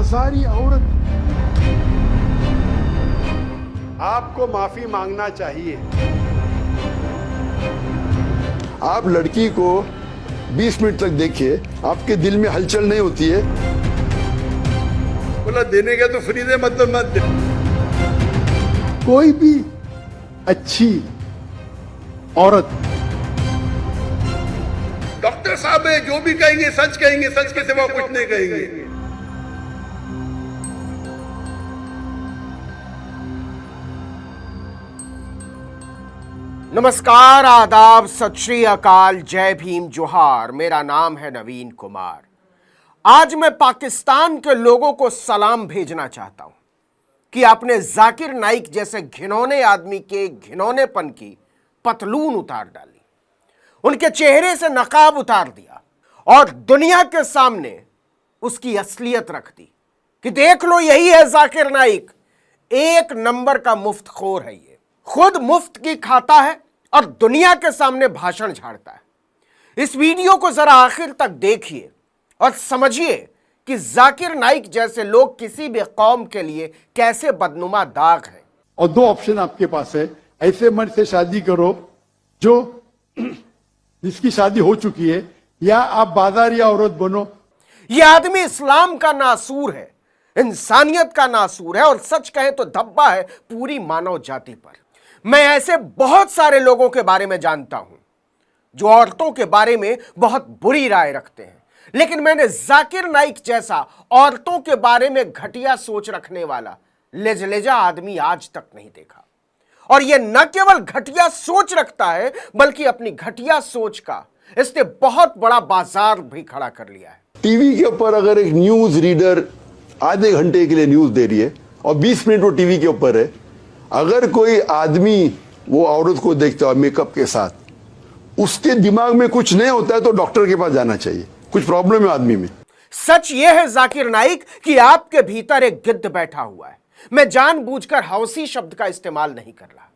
बाजारी औरत। आपको माफी मांगना चाहिए। आप लड़की को 20 मिनट तक देखिए, आपके दिल में हलचल नहीं होती है। बोला देने का तो फ्री दे, मतलब मत दे। कोई भी अच्छी औरत डॉक्टर साहब है, जो भी कहेंगे सच कहेंगे, सच के सिवा कुछ नहीं कहेंगे। नमस्कार, आदाब, सत श्री अकाल, जय भीम, जोहार। मेरा नाम है नवीन कुमार। आज मैं पाकिस्तान के लोगों को सलाम भेजना चाहता हूं कि आपने जाकिर नाइक जैसे घिनौने आदमी के घिनौनेपन की पतलून उतार डाली, उनके चेहरे से नकाब उतार दिया और दुनिया के सामने उसकी असलियत रख दी कि देख लो, यही है जाकिर नाइक, एक नंबर का मुफ्तखोर है। ये खुद मुफ्त की खाता है और दुनिया के सामने भाषण झाड़ता है। इस वीडियो को जरा आखिर तक देखिए और समझिए कि जाकिर नाइक जैसे लोग किसी भी कौम के लिए कैसे बदनुमा दाग हैं। और दो ऑप्शन आपके पास है, ऐसे मर्द से शादी करो जो जिसकी शादी हो चुकी है, या आप बाजारी औरत बनो। यह आदमी इस्लाम का नासूर है, इंसानियत का नासूर है और सच कहें तो धब्बा है पूरी मानव जाति पर। मैं ऐसे बहुत सारे लोगों के बारे में जानता हूं जो औरतों के बारे में बहुत बुरी राय रखते हैं, लेकिन मैंने जाकिर नाइक जैसा औरतों के बारे में घटिया सोच रखने वाला लेजलेजा आदमी आज तक नहीं देखा। और यह न केवल घटिया सोच रखता है, बल्कि अपनी घटिया सोच का इसने बहुत बड़ा बाजार भी खड़ा कर लिया है। टीवी के ऊपर अगर एक न्यूज रीडर आधे घंटे के लिए न्यूज दे रही है और 20 मिनट वो टीवी के ऊपर है, अगर कोई आदमी वो औरत को देखता है मेकअप के साथ, उसके दिमाग में कुछ नहीं होता है तो डॉक्टर के पास जाना चाहिए, कुछ प्रॉब्लम है आदमी में। सच यह है जाकिर नाइक कि आपके भीतर एक गिद्ध बैठा हुआ है। मैं जानबूझकर हौसी शब्द का इस्तेमाल नहीं कर रहा।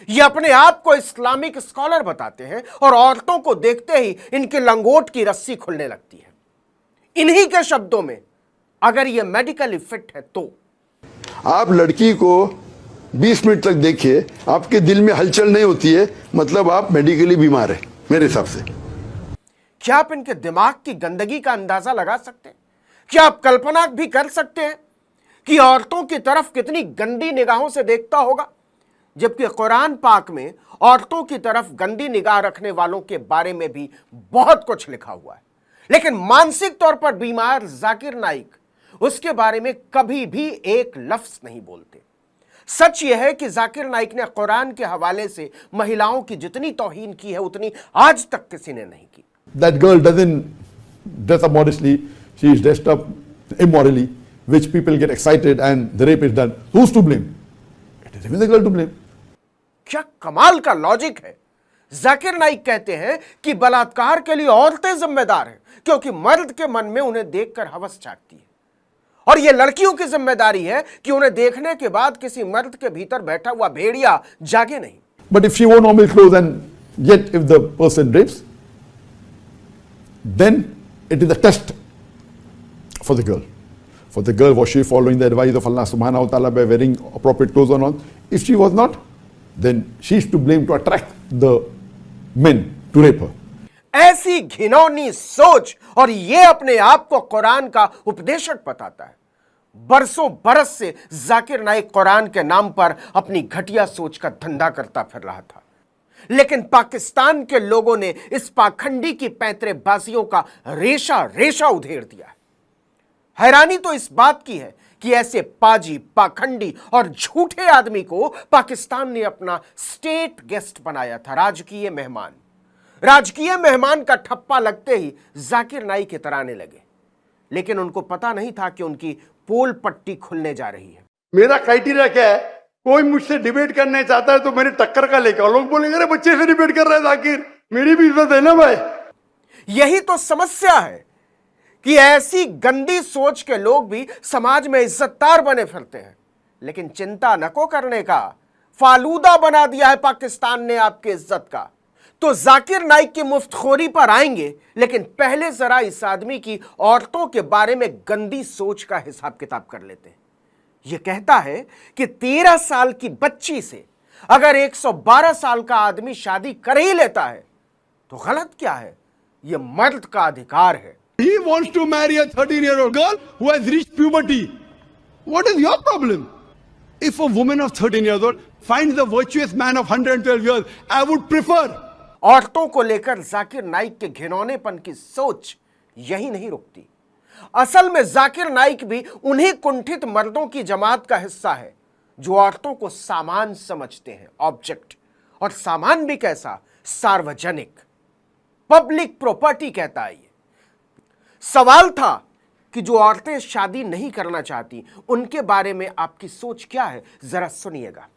यह अपने आप को इस्लामिक स्कॉलर बताते हैं और औरतों को देखते ही इनके लंगोट की रस्सी खुलने लगती है। इन्हीं के शब्दों में, अगर यह मेडिकली फिट है तो आप लड़की को 20 मिनट तक देखिए, आपके दिल में हलचल नहीं होती है, मतलब आप मेडिकली बीमार है मेरे हिसाब से। क्या आप इनके दिमाग की गंदगी का अंदाजा लगा सकते हैं? क्या आप कल्पना भी कर सकते हैं कि औरतों की तरफ कितनी गंदी निगाहों से देखता होगा? जबकि कुरान पाक में औरतों की तरफ गंदी निगाह रखने वालों के बारे में भी बहुत कुछ लिखा हुआ है, लेकिन मानसिक तौर पर बीमार जाकिर नाइक उसके बारे में कभी भी एक लफ्ज नहीं बोलते। सच यह है कि जाकिर नाइक ने कुरान के हवाले से महिलाओं की जितनी तौहीन की है, उतनी आज तक किसी ने नहीं की। That girl doesn't dress up modestly, she is dressed up immorally, which people get excited and the rape is done. Who's to blame? It is even the girl to blame. क्या कमाल का लॉजिक है। जाकिर नाइक कहते हैं कि बलात्कार के लिए औरतें जिम्मेदार हैं क्योंकि मर्द के मन में उन्हें देखकर हवस जागती है, और यह लड़कियों की जिम्मेदारी है कि उन्हें देखने के बाद किसी मर्द के भीतर बैठा हुआ भेड़िया जागे नहीं। But if she wore normal clothes and yet if the person rapes, then it is a test for the girl. For the girl, was she following the advice of Allah subhanahu wa ta'ala by wearing appropriate clothes or not? If she was not, then she is to blame to attract the men to rape her. ऐसी घिनौनी सोच, और यह अपने आप को कुरान का उपदेशक बताता है। बरसों बरस से जाकिर नाइक कुरान के नाम पर अपनी घटिया सोच का धंधा करता फिर रहा था, लेकिन पाकिस्तान के लोगों ने इस पाखंडी की पैंतरेबाजियों का रेशा रेशा उधेड़ दिया है। हैरानी तो इस बात की है कि ऐसे पाजी, पाखंडी और झूठे आदमी को पाकिस्तान ने अपना स्टेट गेस्ट बनाया था, राजकीय मेहमान। राजकीय मेहमान का ठप्पा लगते ही जाकिर नाइक के तराने लगे, लेकिन उनको पता नहीं था कि उनकी पोल पट्टी खुलने जा रही है। मेरा क्राइटेरिया क्या है? कोई मुझसे डिबेट करना चाहता है तो मेरे टक्कर का लेकर, लोग बोलेंगे अरे बच्चे से डिबेट कर रहा है जाकिर, मेरी भी इज्जत है ना भाई। यही तो समस्या है कि ऐसी गंदी सोच के लोग भी समाज में इज्जतदार बने फिरते हैं, लेकिन चिंता नको करने का, फालूदा बना दिया है पाकिस्तान ने आपकी इज्जत का। तो जाकिर नाइक की मुफ्तखोरी पर आएंगे, लेकिन पहले जरा इस आदमी की औरतों के बारे में गंदी सोच का हिसाब किताब कर लेते हैं। यह कहता है कि 13 साल की बच्ची से अगर 112 साल का आदमी शादी कर ही लेता है तो गलत क्या है? यह मर्द का अधिकार है। He wants to marry a 13-year-old girl who has reached puberty. What is your problem? If a woman of 13 years old finds a virtuous man of 112 years, I would prefer. औरतों को लेकर जाकिर नाइक के घिनौनेपन की सोच यही नहीं रुकती। असल में जाकिर नाइक भी उन्हीं कुंठित मर्दों की जमात का हिस्सा है जो औरतों को सामान समझते हैं, ऑब्जेक्ट। और सामान भी कैसा? सार्वजनिक, पब्लिक प्रॉपर्टी कहता है ये। सवाल था कि जो औरतें शादी नहीं करना चाहती उनके बारे में आपकी सोच क्या है, जरा सुनिएगा।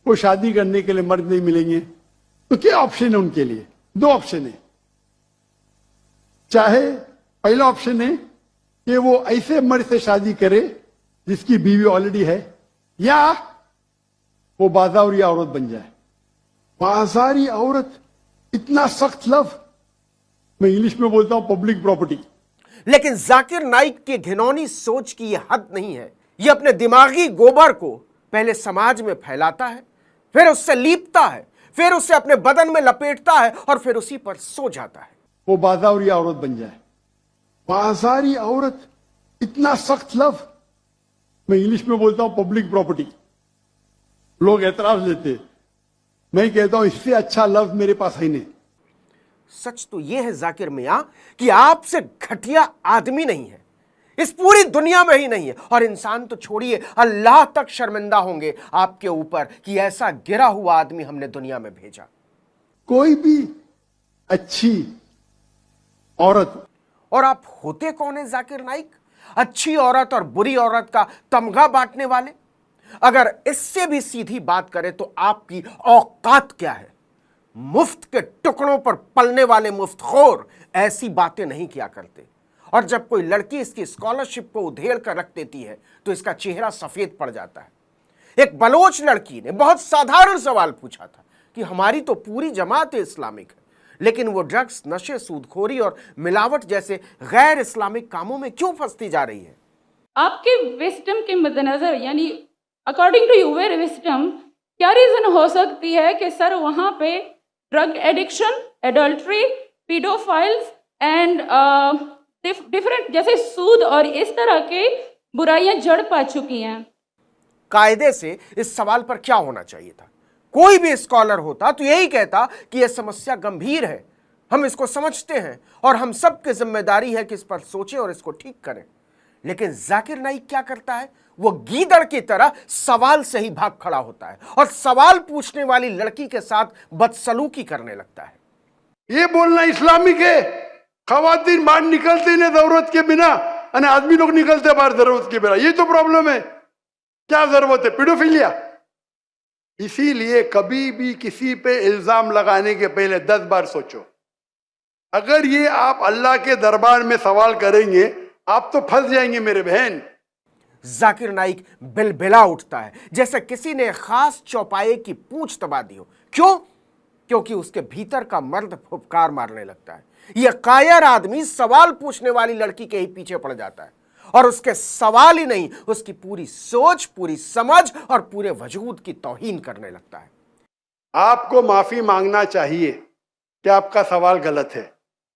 वो शादी करने के लिए मर्द नहीं मिलेंगे तो क्या ऑप्शन है उनके लिए? 2 ऑप्शन है। चाहे पहला ऑप्शन है कि वो ऐसे मर्द से शादी करे जिसकी बीवी ऑलरेडी है, या वो बाजारी औरत बन जाए। बाजारी औरत, इतना सख्त लफ्ज, मैं इंग्लिश में बोलता हूं पब्लिक प्रॉपर्टी। लेकिन जाकिर नाइक की घिनौनी सोच की यह हद नहीं है। यह अपने दिमागी गोबर को पहले समाज में फैलाता है, फिर उससे लीपता है, फिर उसे अपने बदन में लपेटता है और फिर उसी पर सो जाता है। वो बाजारी औरत बन जाए। बाजारी औरत, इतना सख्त लफ्ज, मैं इंग्लिश में बोलता हूं पब्लिक प्रॉपर्टी। लोग एतराज लेते, मैं कहता हूं इससे अच्छा लफ्ज मेरे पास है नहीं। सच तो यह है जाकिर मियां कि आपसे घटिया आदमी नहीं है, इस पूरी दुनिया में ही नहीं है। और इंसान तो छोड़िए, अल्लाह तक शर्मिंदा होंगे आपके ऊपर कि ऐसा गिरा हुआ आदमी हमने दुनिया में भेजा। कोई भी अच्छी औरत, और आप होते कौन है जाकिर नाइक? अच्छी औरत और बुरी औरत का तमगा बांटने वाले। अगर इससे भी सीधी बात करें तो आपकी औकात क्या है? मुफ्त के टुकड़ों पर पलने वाले मुफ्तखोर ऐसी बातें नहीं किया करते। और जब कोई लड़की इसकी स्कॉलरशिप को उधेड़ कर रख देती है तो इसका चेहरा सफेद पड़ जाता है। एक बलोच लड़की ने बहुत साधारण सवाल पूछा था कि हमारी तो पूरी जमात इस्लामिक है, लेकिन वो ड्रग्स, नशे, सूदखोरी और मिलावट जैसे गैर इस्लामिक कामों में क्यों फंसती जा रही है? आपके विस्डम के मद्देनजर, यानी अकॉर्डिंग टू यूर विस्डम, क्या रीजन हो सकती है कि सर वहाँ पे drug addiction, adultery, paedophiles and different जैसे सूद और इस तरह के बुराइयां जड़ पा चुकी हैं? कायदे से इस सवाल पर क्या होना चाहिए था? कोई भी स्कॉलर होता तो यही कहता कि यह समस्या गंभीर है, हम इसको समझते हैं और हम सबकी जिम्मेदारी है कि इस पर सोचें और इसको ठीक करें। लेकिन जाकिर नाइक क्या करता है? वो गीदड़ की तरह सवाल से ही भाग खड़ा होता है और सवाल पूछने वाली लड़की के साथ बदसलूकी करने लगता है। ये बोलना इस्लामिक है? खवातीन बाहर निकलते नहीं जरूरत के बिना, और आदमी लोग निकलते बाहर जरूरत के बिना। ये तो प्रॉब्लम है। क्या जरूरत है? पीडोफिलिया। इसीलिए कभी भी किसी पे इल्जाम लगाने के पहले 10 बार सोचो। अगर ये आप अल्लाह के दरबार में सवाल करेंगे, आप तो फंस जाएंगे मेरे बहन। जाकिर नाइक बिलबिला उठता है जैसे किसी ने खास चौपाए की पूंछ दबा दी हो। क्यों? क्योंकि उसके भीतर का मर्द फुफकार मारने लगता है। यह कायर आदमी सवाल पूछने वाली लड़की के ही पीछे पड़ जाता है और उसके सवाल ही नहीं, उसकी पूरी सोच, पूरी समझ और पूरे वजूद की तौहीन करने लगता है। आपको माफी मांगना चाहिए कि आपका सवाल गलत है।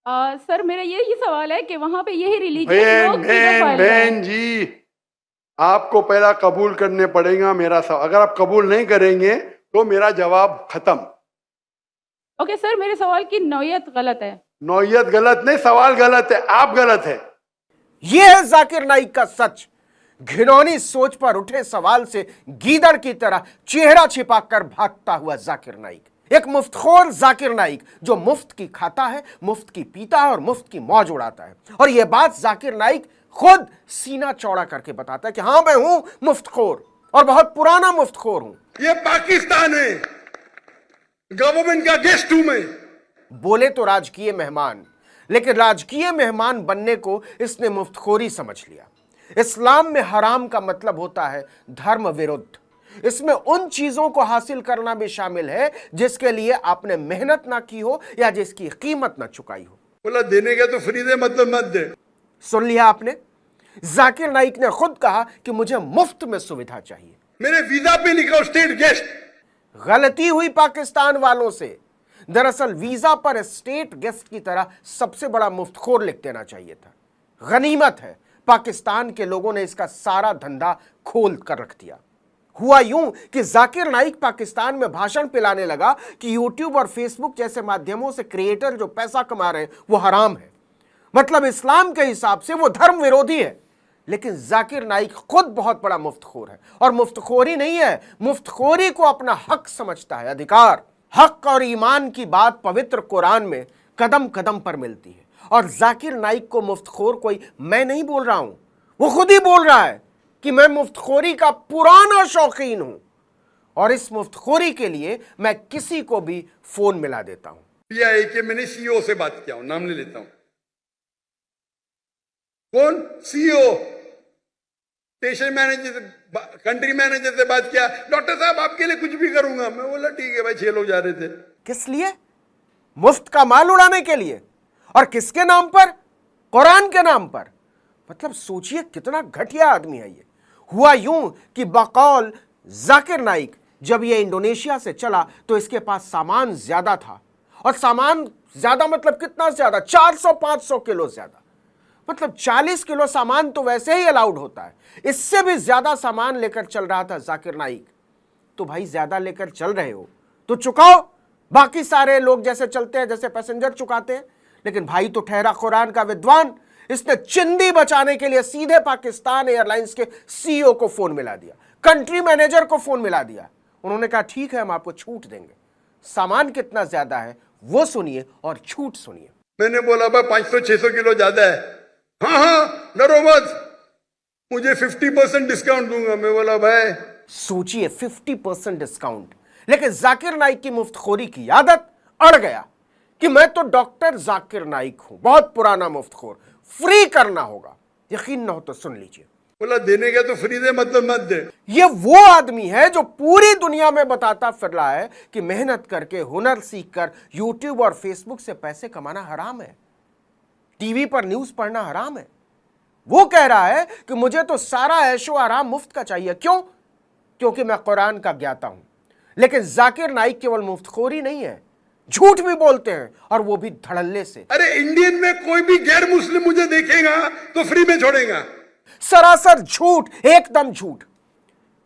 सर मेरा यही सवाल है कि वहाँ पे यही रिलीजियस लोग बहन जी, आपको पहला कबूल करने पड़ेगा मेरा सवाल। अगर आप कबूल नहीं करेंगे तो मेरा जवाब खत्म। ओके सर, मेरे सवाल की नौयत गलत है। नौयत गलत नहीं, सवाल गलत है, आप गलत है। यह है जाकिर नाइक का सच। घिनौनी सोच पर उठे सवाल से गीदड़ की तरह चेहरा छिपाकर भागता हुआ जाकिर नाइक, एक मुफ्तखोर जाकिर नाइक जो मुफ्त की खाता है, मुफ्त की पीता है और मुफ्त की मौज उड़ाता है। और यह बात जाकिर नाइक खुद सीना चौड़ा करके बताता है कि हां, मैं हूं मुफ्तखोर और बहुत पुराना मुफ्तखोर हूं। ये पाकिस्तान है, गवर्नमेंट का गेस्ट हूं मैं। बोले तो राजकीय मेहमान, लेकिन राजकीय मेहमान बनने को इसने मुफ्तखोरी समझ लिया। इस्लाम में हराम का मतलब होता है धर्म विरुद्ध। इसमें उन चीजों को हासिल करना भी शामिल है जिसके लिए आपने मेहनत ना की हो या जिसकी कीमत ना चुकाई हो। बोला देने का तो फ्री दे, मतलब मत दे। सुन लिया आपने, जाकिर नाइक ने खुद कहा कि मुझे मुफ्त में सुविधा चाहिए। मेरे वीजा पे लिखा स्टेट गेस्ट। गलती हुई पाकिस्तान वालों से। दरअसल वीजा पर स्टेट गेस्ट की तरह सबसे बड़ा मुफ्तखोर लिख देना चाहिए था। गनीमत है पाकिस्तान के लोगों ने इसका सारा धंधा खोल कर रख दिया। हुआ यूं कि जाकिर नाइक पाकिस्तान में भाषण पिलाने लगा कि यूट्यूब और फेसबुक जैसे माध्यमों से क्रिएटर जो पैसा कमा रहे हैं वो हराम है, मतलब इस्लाम के हिसाब से वो धर्म विरोधी है। लेकिन जाकिर नाइक खुद बहुत बड़ा मुफ्तखोर है, और मुफ्तखोरी नहीं है, मुफ्तखोरी को अपना हक समझता है, अधिकार। हक और ईमान की बात पवित्र कुरान में कदम कदम पर मिलती है, और जाकिर नाइक को मुफ्तखोर कोई मैं नहीं बोल रहा हूं, वो खुद ही बोल रहा है कि मैं मुफ्तखोरी का पुराना शौकीन हूं, और इस मुफ्तखोरी के लिए मैं किसी को भी फोन मिला देता हूं। पीआई के मैंने सीईओ से बात किया हूं, नाम नहीं लेता हूं। कौन? सीईओ, स्टेशन मैनेजर से, कंट्री मैनेजर से बात किया। डॉक्टर साहब आपके लिए कुछ भी करूंगा। मैं बोला ठीक है भाई। 6 लोग जा रहे थे। किस लिए? मुफ्त का माल उड़ाने के लिए। और किसके नाम पर? कुरान के नाम पर। मतलब सोचिए कितना घटिया आदमी है ये। हुआ यूं कि बकौल जाकिर नाइक जब ये इंडोनेशिया से चला तो इसके पास सामान ज्यादा था, और सामान ज्यादा मतलब कितना ज्यादा? 400-500 किलो ज्यादा, मतलब 40 किलो सामान तो वैसे ही अलाउड होता है, इससे भी ज्यादा सामान लेकर चल रहा था जाकिर नाइक। तो भाई ज्यादा लेकर चल रहे हो तो चुकाओ, बाकी सारे लोग जैसे चलते हैं, जैसे पैसेंजर चुकाते हैं। लेकिन भाई तो ठहरा कुरान का विद्वान, इसने चिंदी बचाने के लिए सीधे पाकिस्तान एयरलाइंस के सीईओ को फोन मिला दिया, कंट्री मैनेजर को फोन मिला दिया। उन्होंने कहा ठीक है हम आपको छूट देंगे। सामान कितना ज्यादा है वो सुनिए और छूट सुनिए। मैंने बोला भाई 500-600 किलो ज्यादा है। हाँ डरो मत, मुझे 50% डिस्काउंट दूंगा। मैं बोला भाई सोचिए 50% डिस्काउंट। लेकिन जाकिर नाइक की मुफ्तखोरी की आदत अड़ गया कि मैं तो डॉक्टर जाकिर नाइक हूं, बहुत पुराना मुफ्तखोर, फ्री करना होगा। यकीन ना हो तो सुन लीजिए। बोला देने का तो फ्री दे, मतलब मत दे। ये वो आदमी है जो पूरी दुनिया में बताता फिर रहा है कि मेहनत करके, हुनर सीखकर यूट्यूब और फेसबुक से पैसे कमाना हराम है, टीवी पर न्यूज पढ़ना हराम है। वो कह रहा है कि मुझे तो सारा ऐशो आराम मुफ्त का चाहिए। क्यों? क्योंकि मैं कुरान का ज्ञाता हूं। लेकिन जाकिर नाइक केवल मुफ्तखोरी नहीं है, झूठ भी बोलते हैं, और वो भी धड़ल्ले से। अरे इंडियन में कोई भी गैर मुस्लिम मुझे देखेगा तो फ्री में छोड़ेगा। सरासर झूठ, एकदम झूठ।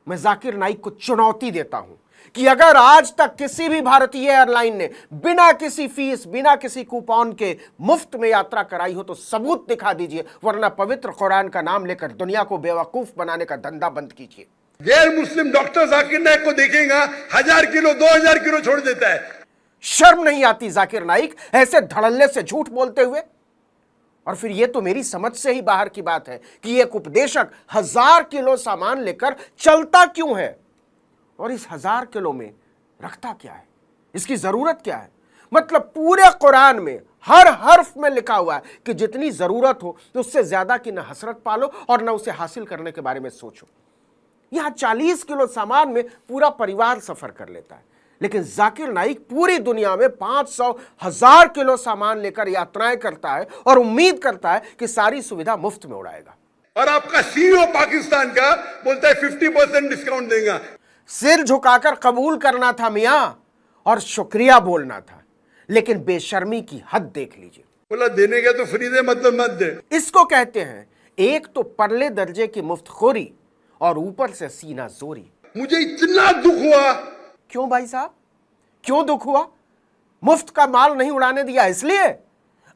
मैं जाकिर नाइक को चुनौती देता हूं कि अगर आज तक किसी भी भारतीय एयरलाइन ने बिना किसी फीस, बिना किसी कूपन के मुफ्त में यात्रा कराई हो तो सबूत दिखा दीजिए, वरना पवित्र कुरान का नाम लेकर दुनिया को बेवकूफ बनाने का धंधा बंद कीजिए। गैर मुस्लिम डॉक्टर जाकिर नाइक को देखेगा 1000 किलो 2000 किलो छोड़ देता है। शर्म नहीं आती जाकिर नाइक ऐसे धड़ल्ले से झूठ बोलते हुए? और फिर यह तो मेरी समझ से ही बाहर की बात है कि एक उपदेशक 1000 किलो सामान लेकर चलता क्यों है, और इस 1000 किलो में रखता क्या है, इसकी जरूरत क्या है? मतलब पूरे कुरान में हर हर्फ में लिखा हुआ है कि जितनी जरूरत हो तो उससे ज्यादा की न हसरत पालो और न उसे हासिल करने के बारे में सोचो। यहां 40 किलो सामान में पूरा परिवार सफर कर लेता है, लेकिन जाकिर नाइक पूरी दुनिया में 500-1000 किलो सामान लेकर यात्राएं करता है और उम्मीद करता है कि सारी सुविधा मुफ्त में उड़ाएगा। और आपका सीईओ पाकिस्तान का बोलता है 50% डिस्काउंट देगा। सिर झुकाकर कबूल करना था मियां, और शुक्रिया बोलना था, लेकिन बेशर्मी की हद देख लीजिए। बोला देने का तो फ्री दे, मतलब मत दे। इसको कहते हैं एक तो परले दर्जे की मुफ्तखोरी और ऊपर से सीना जोरी। मुझे इतना दुख हुआ। क्यों भाई साहब, क्यों दुख हुआ? मुफ्त का माल नहीं उड़ाने दिया इसलिए?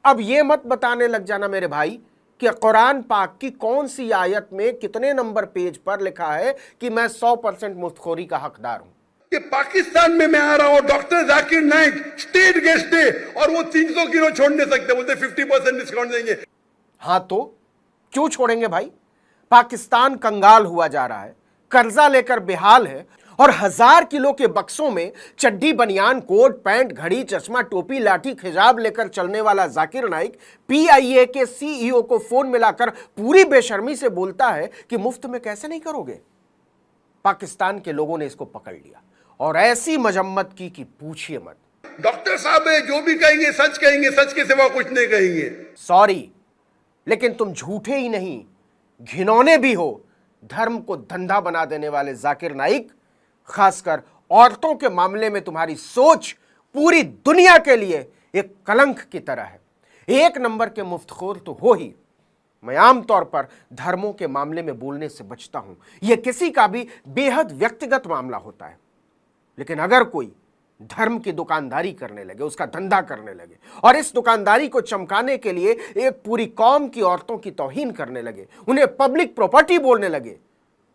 अब यह मत बताने लग जाना मेरे भाई कि कुरान पाक की कौन सी आयत में कितने नंबर पेज पर लिखा है कि मैं 100% मुफ्तखोरी का हकदार हूं। कि पाकिस्तान में मैं आ रहा हूं, doctor Zakir Naik state guest है, और वो 300 किलो छोड़ नहीं सकते, बोलते 50% डिस्काउंट देंगे। हां तो क्यों छोड़ेंगे भाई? पाकिस्तान कंगाल हुआ जा रहा है, कर्जा लेकर बेहाल है, और 1000 किलो के बक्सों में चड्डी, बनियान, कोट, पैंट, घड़ी, चश्मा, टोपी, लाठी, खिजाब लेकर चलने वाला जाकिर नाइक पीआईए के सीईओ को फोन मिलाकर पूरी बेशर्मी से बोलता है कि मुफ्त में कैसे नहीं करोगे, पाकिस्तान के लोगों ने इसको पकड़ लिया और ऐसी मजम्मत की कि पूछिए मत। डॉक्टर साहब है, जो भी कहेंगे, सच के सिवा कुछ नहीं कहेंगे। सॉरी, लेकिन तुम झूठे ही नहीं, घिनौने भी हो। धर्म को धंधा बना देने वाले जाकिर नाइक, खासकर औरतों के मामले में तुम्हारी सोच पूरी दुनिया के लिए एक कलंक की तरह है। एक नंबर के मुफ्तखोर तो हो ही। मैं आमतौर पर धर्मों के मामले में बोलने से बचता हूं, यह किसी का भी बेहद व्यक्तिगत मामला होता है। लेकिन अगर कोई धर्म की दुकानदारी करने लगे, उसका धंधा करने लगे और इस दुकानदारी को चमकाने के लिए एक पूरी कौम की औरतों की तौहीन करने लगे, उन्हें पब्लिक प्रॉपर्टी बोलने लगे,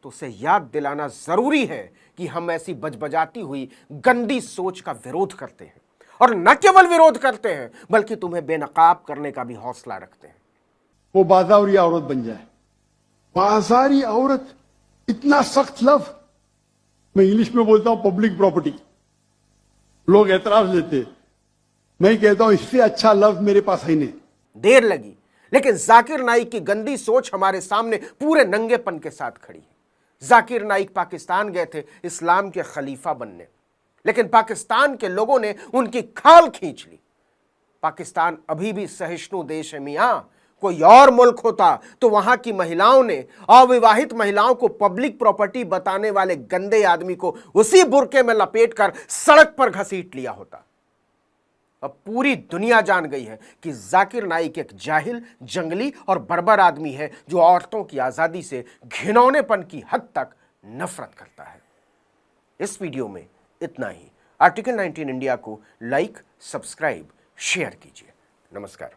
तो उसे याद दिलाना जरूरी है कि हम ऐसी बजबजाती हुई गंदी सोच का विरोध करते हैं। और न केवल विरोध करते हैं, बल्कि तुम्हें बेनकाब करने का भी हौसला रखते हैं। वो बाजारी औरत बन जाए। बाजारी औरत, इतना सख्त लफ्ज। मैं इंग्लिश में बोलता हूं पब्लिक प्रॉपर्टी, लोग एतराज लेते। मैं कहता हूं इससे अच्छा लफ्ज मेरे पास है नहीं। देर लगी, लेकिन जाकिर नाइक की गंदी सोच हमारे सामने पूरे नंगेपन के साथ खड़ी है। जाकिर नाइक पाकिस्तान गए थे इस्लाम के खलीफा बनने, लेकिन पाकिस्तान के लोगों ने उनकी खाल खींच ली। पाकिस्तान अभी भी सहिष्णु देश है मियां। कोई और मुल्क होता तो वहां की महिलाओं ने अविवाहित महिलाओं को पब्लिक प्रॉपर्टी बताने वाले गंदे आदमी को उसी बुरके में लपेटकर सड़क पर घसीट लिया होता। अब पूरी दुनिया जान गई है कि जाकिर नाइक एक जाहिल, जंगली और बर्बर आदमी है जो औरतों की आजादी से घिनौनेपन की हद तक नफरत करता है। इस वीडियो में इतना ही। आर्टिकल 19 इंडिया को लाइक, सब्सक्राइब, शेयर कीजिए। नमस्कार।